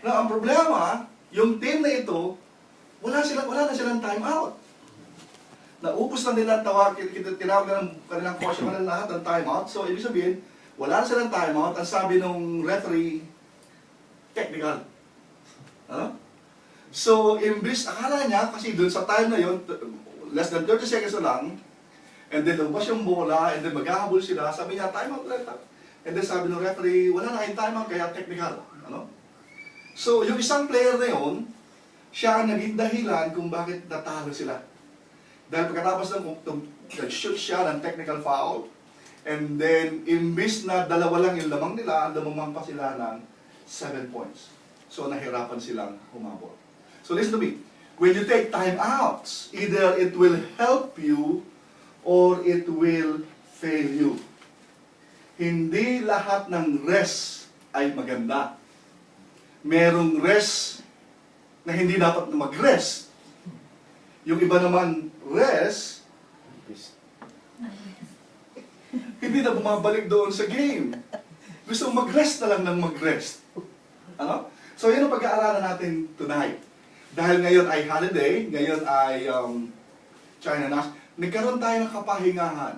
Na ang problema, yung team na ito, wala na silang time out. Naubos na nila tinawag na ng kanilang coach yung lahat ng time out. So, ibig sabihin, wala na silang time out. Ang sabi nung referee, technical. Ano? So, imbis, akala niya, kasi dun sa time na yun, less than 30 seconds na lang, and then lumabas yung bola, and then maghahabol sila, sabi niya, time out, right? And then sabi ng referee, wala na kayong time out, kaya technical. Ano? So, yung isang player na yun, siya ang naging dahilan kung bakit natalo sila. Dahil pagkatapos ng nag-shoot siya ng technical foul, and then, imbis na dalawa lang yung lamang nila, lumamang pa sila ng 7 points. So, nahirapan silang humabol. So, listen to me. When you take time outs, either it will help you or it will fail you. Hindi lahat ng rest ay maganda. Merong rest na hindi dapat na mag-rest. Yung iba naman, rest, hindi na bumabalik doon sa game. Gusto mag-rest na lang ng mag-rest. Ano? So, yun ang pag-aaralan natin tonight. Dahil ngayon ay holiday, ngayon ay China Nash, nagkaroon tayo ng kapahingahan.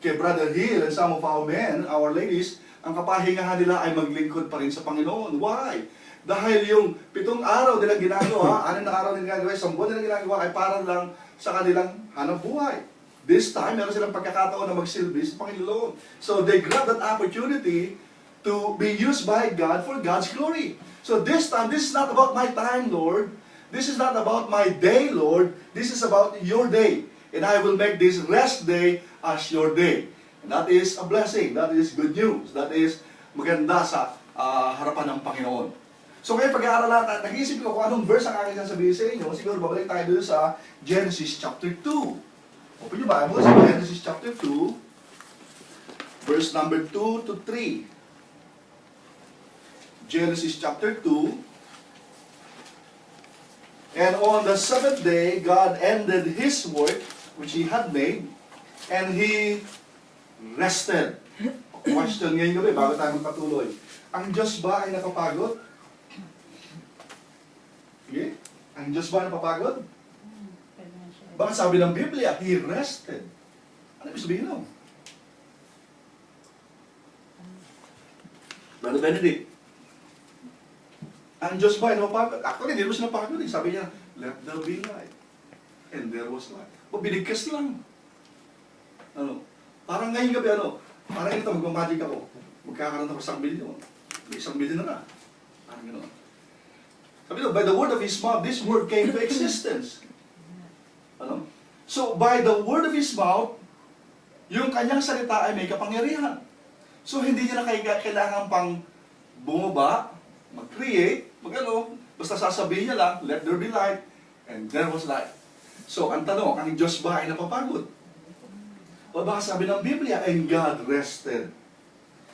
Kay Brother Hill and some of our men, our ladies, ang kapahingahan nila ay maglingkod pa rin sa Panginoon. Why? Dahil yung 7 araw nilang ginagawa, 6 na araw nilang ginagawa, 1 buwan nilang ginagawa ay para lang sa kanilang hanap buhay. This time, meron silang pagkakataon na magsilbi sa Panginoon. So they grab that opportunity to be used by God for God's glory. So this time, this is not about my time, Lord. This is not about my day, Lord. This is about your day. And I will make this rest day as your day. And that is a blessing. That is good news. That is maganda sa harapan ng Panginoon. So ngayon pag-aaralan natin, nag-iisip ko kung anong verse ang aking sasabihin sa inyo. Siguro babalik tayo doon sa Genesis chapter 2. Open your Bible sa Genesis chapter 2, verse number 2 to 3. Genesis chapter 2. And on the 7th day, God ended His work which He had made, and He rested. Question ngayon gabi, bago tayo magpatuloy. Ang Diyos ba ay napapagod? Okay? Ang Diyos ba ay napapagod? Bakit sabi ng Biblia, He rested? Ano ibig sabihin nun? Brother Benedict, ang Diyos ba ay napapagod? Actually, hindi mo siya napapagod. Sabi niya, let there be light. And there was light. O, binigkas lang. Ano? Parang ngayong gabi, ano? Parang ito, magmamagic ako. Magkakaroon ako 1 billion. May 1 billion na. Parang gano'n. Sabi nyo, by the word of His mouth, this word came to existence. Ano? So, by the word of His mouth, yung kanyang salita ay may kapangyarihan. So, hindi niya na kailangan pang bumaba, mag-create, basta sasabihin niya lang, let there be light, and there was light. So, ang tanong, ang Diyos ba ay napapagod? O baka sabi ng Biblia, and God rested.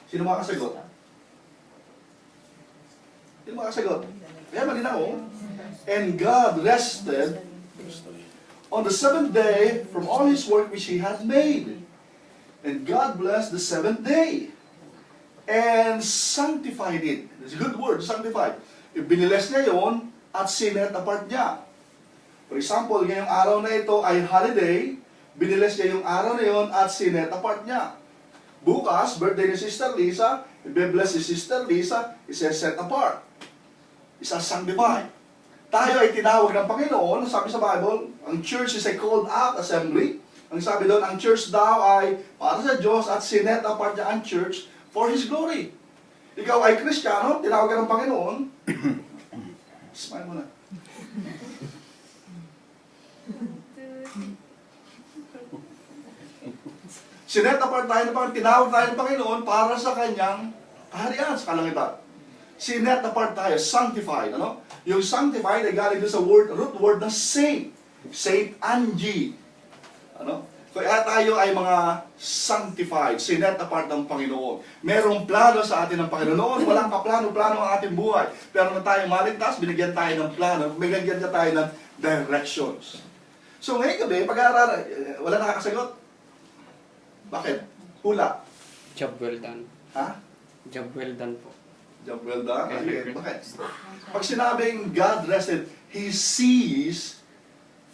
Sino makasagot? Sino makasagot? Kaya malinaw, and God rested on the 7th day from all His work which He had made. And God blessed the 7th day and sanctified it. It's a good word, sanctified. Biniles niya yun at sinet apart niya. For example, ngayong araw na ito ay holiday, biniles niya yung araw na yun at sinet apart niya. Bukas, birthday ni Sister Lisa, i-bless si Sister Lisa, isa-set apart. Isa-sanctify. Tayo ay tinawag ng Panginoon, sabi sa Bible, ang church is a called out assembly. Ang sabi doon, ang church daw ay para sa Diyos at sinet apart niya ang church for His glory. Ikaw ay Kristiyano, tinawag ka ng Panginoon. Smile mo na. Sinet apart tayo ng Panginoon, tinawag tayo ng Panginoon para sa Kanyang kaharian, sa kalangitan. Sinet apart tayo, sanctified. Ano? Yung sanctified ay galing doon sa root word na saint. Saint Angie. Ano? Kaya tayo ay mga sanctified, sinet apart ng Panginoon. Merong plano sa atin ng Panginoon. Walang kaplano-plano ang ating buhay. Pero na tayo maligtas, binigyan tayo ng plano, binigyan niya tayo ng directions. So ngayon gabi, pag-aaralan, wala nakakasagot. Bakit? Hula. Job well done. Ha? Job well done po. Job well done. Again, bakit? Pag sinabing God rested, He ceased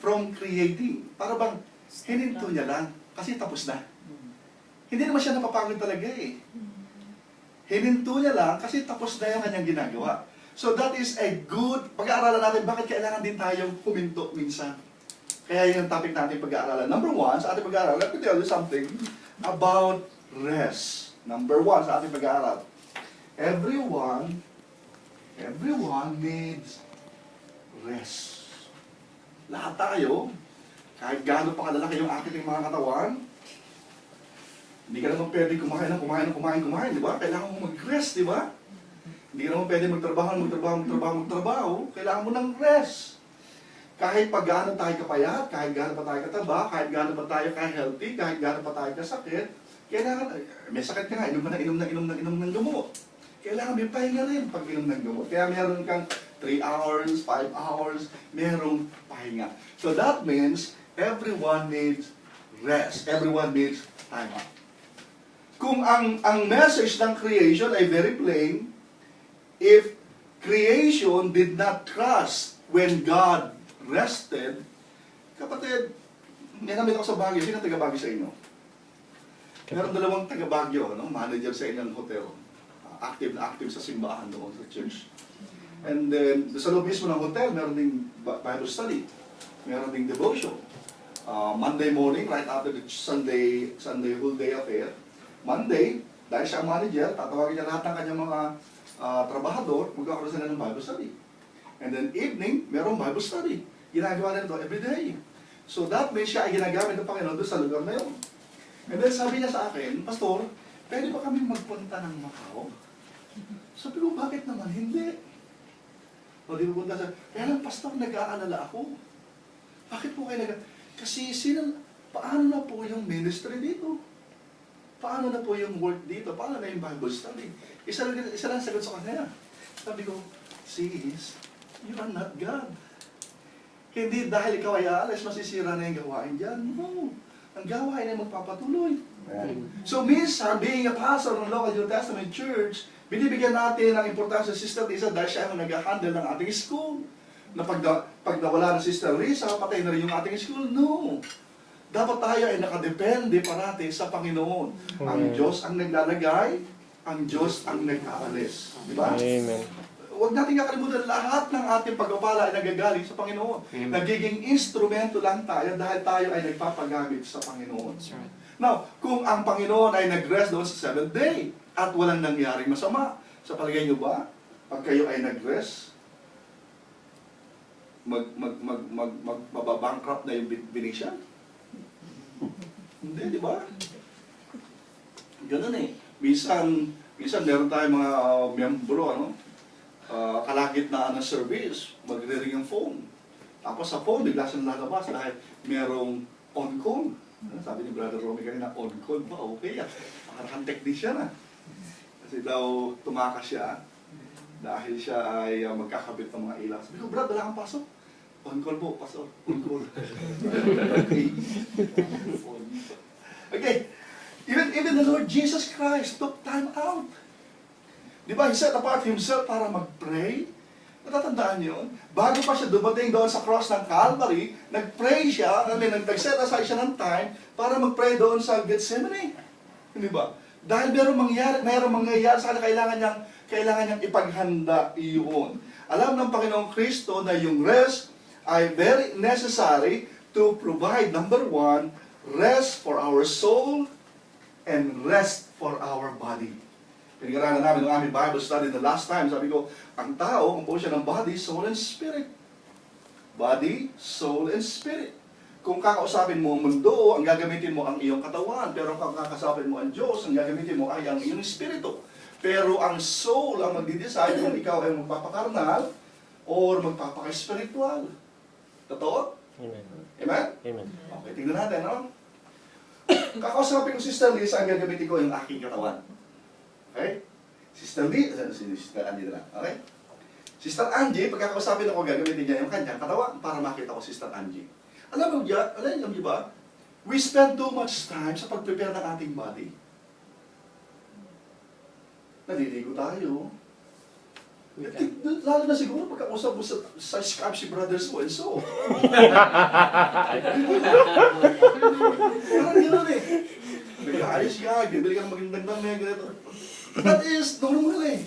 from creating. Para bang hininto niya lang kasi tapos na. Hindi naman siya napapagod talaga eh. Hininto niya lang kasi tapos na yung kanyang ginagawa. So that is a good, pag-aaralan natin bakit kailangan din tayong huminto minsan. Kaya yun ang topic natin pag-aaralan. Number one, sa ating pag-aaralan, let me tell you something about rest. Number one, sa ating pag-aaral. Everyone needs rest. Lahat tayo, kahit gaano pa kalalaki yung ating mga katawan, hindi ka naman pwede kumain, di ba? Kailangan mo mag-rest, di ba? Hindi ka naman pwede magtrabaho. Kailangan mo ng rest. Kahit pa gaano tayo kapayat, kahit gaano pa tayo kataba, kahit gaano pa tayo ka-healthy, kahit gaano pa tayo kasakit, kailangan, may sakit ka nga, inom ng gamot. Kailangan may pahinga rin pag inom ng gamot. Kaya meron kang 3 hours, 5 hours, merong pahinga. So that means, everyone needs rest. Everyone needs time out. Kung ang message ng creation ay very plain, if creation did not trust when God rested, kapatid, ninamit ako sa Baguio. Sino taga-Baguio sa inyo? Meron 2 taga-Baguio, no? Manager sa inyong hotel. Active na active sa simbahan doon sa church. And then, sa loob mismo ng hotel, meron ding Bible study. Meron ding devotion. Monday morning, right after the Sunday whole day affair, Monday, dahil siya ang manager, tatawagin niya lahat ng kanyang mga trabahador, magkakaroon sila ng Bible study. And then evening, merong Bible study. Ginagawa nila ito every day. So that means siya ay ginagamit ng Panginoon doon sa lugar na yun. And then sabi niya sa akin, Pastor, pwede ba kami magpunta ng Macau? Sabi ko, bakit naman hindi? O di pupunta sa, kaya lang Pastor, nag-aalala ako. Bakit po kayo kasi paano na po yung ministry dito? Paano na po yung work dito? Paano na yung Bible study? Isa lang sagot sa kanya. Sabi ko, sis, you are not God. Hindi dahil ikaw ay aalis, masisira na yung gawain dyan. No. Ang gawain ay magpapatuloy. So minsan, being a pastor ng local New Testament church, binibigyan natin ng importansya sa Sister Risa dahil siya ang nag-handle ng ating school. Na pag nawala ng Sister Risa, patay na rin yung ating school. No. Dapat tayo ay nakadepende parati sa Panginoon. Ang Diyos ang naglalagay, ang Diyos ang nag-aalis. Di ba? Amen. Huwag natin kakalimutan, lahat ng ating pagpapala ay nagagaling sa Panginoon. Amen. Nagiging instrumento lang tayo dahil tayo ay nagpapagamit sa Panginoon. Now, kung ang Panginoon ay nag-rest doon sa 7th day at walang nangyaring masama, sa palagay nyo ba, pag kayo ay nag-rest, mababankrupt na yung Venetian? Hindi, di ba? Ganun eh. Minsan meron tayong mga miyembro, kalagitnaan ng service, magre-ring yung phone. Tapos sa phone, bigla siyang lalabas dahil merong on-call. Sabi ni Brother Romy kanina, on-call ba? Okay ah. Parang technician ah. Kasi daw tumakas siya dahil siya ay magkakabit ng mga ilaw. Sabi ko, Brad, wala kang pasok. On-call po, pasok. On-call. Okay. Even the Lord Jesus Christ took time out. Di ba? He set apart Himself para mag-pray. Natatandaan niyo yun? Bago pa siya dumating doon sa cross ng Calvary, nag-pray siya, nag-set aside siya ng time para mag-pray doon sa Gethsemane. Hindi ba? Dahil mayroong mangyayari sa kanya, kailangan niyang ipaghanda iyon. Alam ng Panginoong Kristo na yung rest ay very necessary to provide, number one, rest for our soul and rest for our body. Pinag-aralan namin ng aming Bible study the last time, sabi ko, ang tao, composed siya ng body, soul, and spirit. Body, soul, and spirit. Kung kakausapin mo ang mundo, ang gagamitin mo ang iyong katawan. Pero kung kakausapin mo ang Diyos, ang gagamitin mo ay ang iyong espiritu. Pero ang soul ang magdi-decide kung ikaw ay magpapakarnal or magpapaka-spiritual. Totoo? Amen. Amen? Amen. Okay, tingnan natin, no? Kakausapin ko Sister Liz, ang gagamitin ko yung aking katawan. Okay? Sister Liz, Sister Angie na lang. Okay? Sister Angie, pagkakausapin ako, gagamitin niya yung kanyang katawan para makita ko Sister Angie. Alam mo ba? We spend too much time sa pag-prepare ng ating body. Naliligo tayo. Lalo na siguro pagkausap mo sa Skype si Brother so and so. Parang gano'n eh. Nag-aayos ka, bibili ka ng magandang damit, ganito. That is normal eh.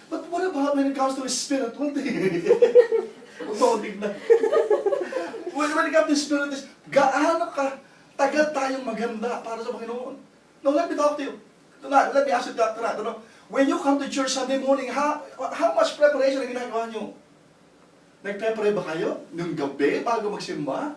But what about when it comes to spiritual thing? Huwag mo tignan. When it comes to spiritual things, gaano ka tagal tayong maganda para sa Panginoon? No, let me talk to you. Tonight, let me ask you that tonight. When you come to church Sunday morning, how much preparation ang ginagawa nyo? Nag-prepare ba kayo? Nung gabi, bago magsimba?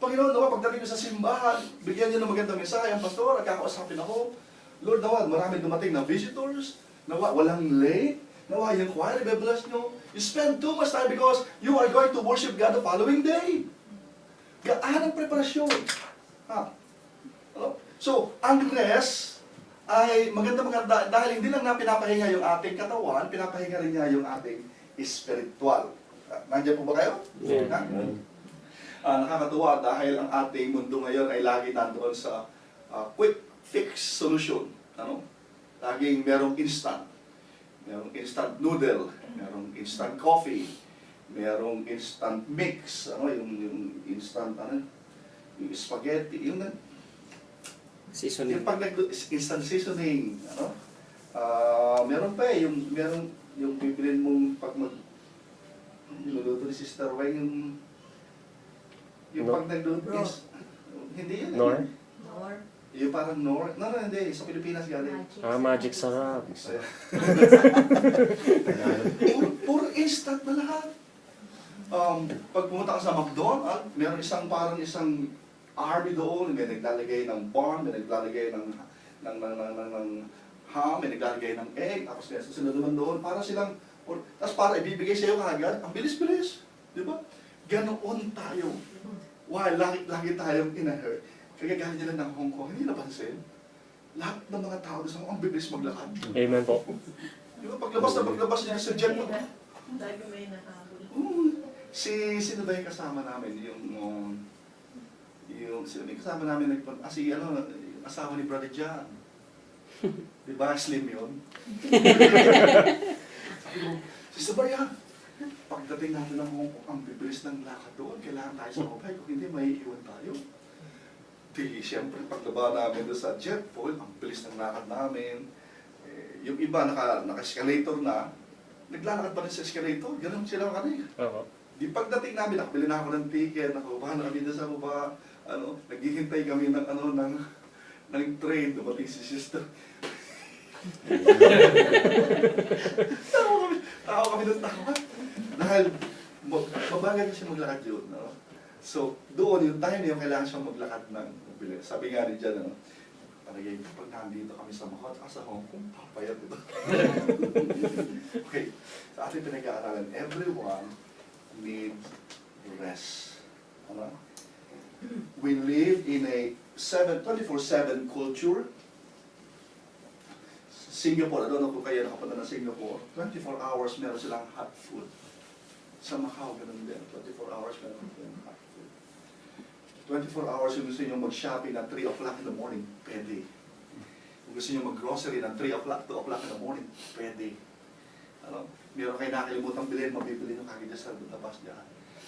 Panginoon, nawa, pagdating ko sa simbahan, bigyan niyo ng magandang mensahe ang pastor, at kakausapin ako. Lord, nawa, maraming dumating na visitors, nawa, walang late, nawa, yung choir, i-bless nyo. You spend too much time because you are going to worship God the following day. Gaan ang preparasyon. Ha? So, ang rest ay maganda dahil hindi lang na pinapahinga yung ating katawan, pinapahinga rin niya yung ating spiritual. Nandiyan po ba kayo? Yeah. Nakakatuwa dahil ang ating mundo ngayon ay lagi nandoon sa quick fix solution. Laging merong instant. Merong instant noodle, merong instant coffee, merong instant mix, yung instant, yung spaghetti, yung Seasoning. pag instant seasoning, meron pa eh, yung bibilin mong pag niluluto ni Sister Weng, yung pag nagluto is, hindi yun. Nor? Yung parang Nor, hindi, sa Pilipinas galing. Magic sarap. Puro instant na lahat. Pag pumunta ka sa McDonald's, meron parang isang army doon, may naglalagay ng bun, may naglalagay ng ham, may naglalagay ng egg, tapos may susunod naman doon, para silang, tapos para ibibigay sa iyo kagad, ang bilis-bilis. Di ba? Ganoon tayo. Why? Lagi tayong in-a-hurry. Kagagaling nila ng Hong Kong, hindi napansin. Lahat ng mga tao doon, ang bilis maglakad. Amen po. Di ba? Paglabas niya sa jet mo. Lagi may nakahabol. Sino ba yung kasama namin? Sino yung kasama namin yung asawa ni Brother John. Di ba? Slim yun. Sabi ko, Sister Maria, pagdating natin ng Hong Kong, ang bibilis ng lakad doon, kailangan tayo sa mobile. Kung hindi, maiiwan tayo. Di, siyempre, paglaba namin doon sa jet pool, ang bilis ng lakad namin. Yung iba, naka-escalator na, naglalakad pa rin sa escalator. Ganun sila kanina. Oo. Di pagdating namin, nakabili na ako ng ticket, nakabahan na kami doon sa baba, naghihintay kami ng train, dumating si Sister. Tawa kami doon, tawa. Dahil, mabagal kasi maglakad yun. No? So, doon, yung time yung kailangan siyang maglakad ng bilis. Sabi nga rin dyan, palagay, pag nandito kami sa Macau at sa Hong Kong, papayat ito. Okay, sa ating pinag-aaralan, everyone needs rest. We live in a 24/7 culture. Singapore, I don't know kung kayo nakapunta ng Singapore, 24 hours meron silang hot food. Sa Macau, ganun din, 24 hours meron silang hot food. 24 hours yung gusto nyo mag-shopping at 3 o'clock in the morning, pwede. Kung gusto nyo mag-grocery ng 3 o'clock, 2 o'clock in the morning, pwede. Meron kayo nakalimutan bilhin, mabibili nyo kagad sa labas dyan.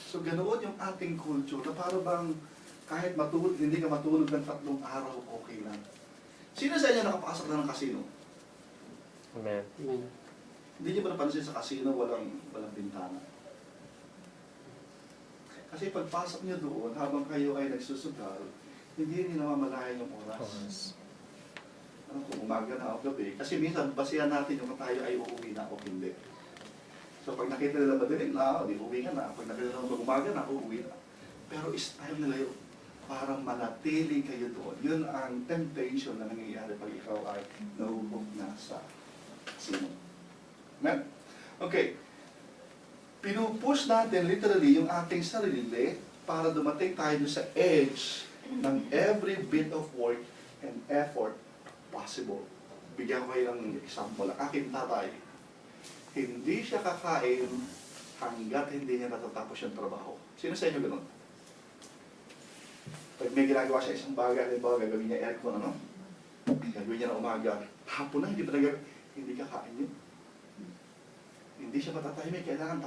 So ganoon yung ating culture na para bang kahit matulog, hindi ka matulog ng 3 araw, okay lang. Sino sa inyo nakapasok na ng casino? Amen. Hindi nyo ba napansin sa casino walang bintana? Kasi pagpasok nyo doon, habang kayo ay nagsusugal, hindi nyo namamalayan yung oras. Kung umaga na o gabi, kasi minsan basihan natin yung tayo ay uuwi na o hindi. So pag nakita nila madilim na, di uuwi ka na. Pag nakita nila umaga na, uuwi na. Pero style nila yun, parang manatili kayo doon. Yun ang temptation na nangyayari pag ikaw ay nahuhog na sa casino. Amen? Okay. Pinupush natin literally yung ating sarili para dumating tayo sa edge ng every bit of work and effort possible. Bigyan ko kayo ng example. Ang aking tatay, hindi siya kakain hanggat hindi niya natatapos yung trabaho. Sino sa inyo ganun? Pag may ginagawa siya isang bagay, halimbawa gagawin niya aircon, gagawin niya na umaga, hapon na, hindi pa hindi kakain yun. hindi siya matatahimik, kailangan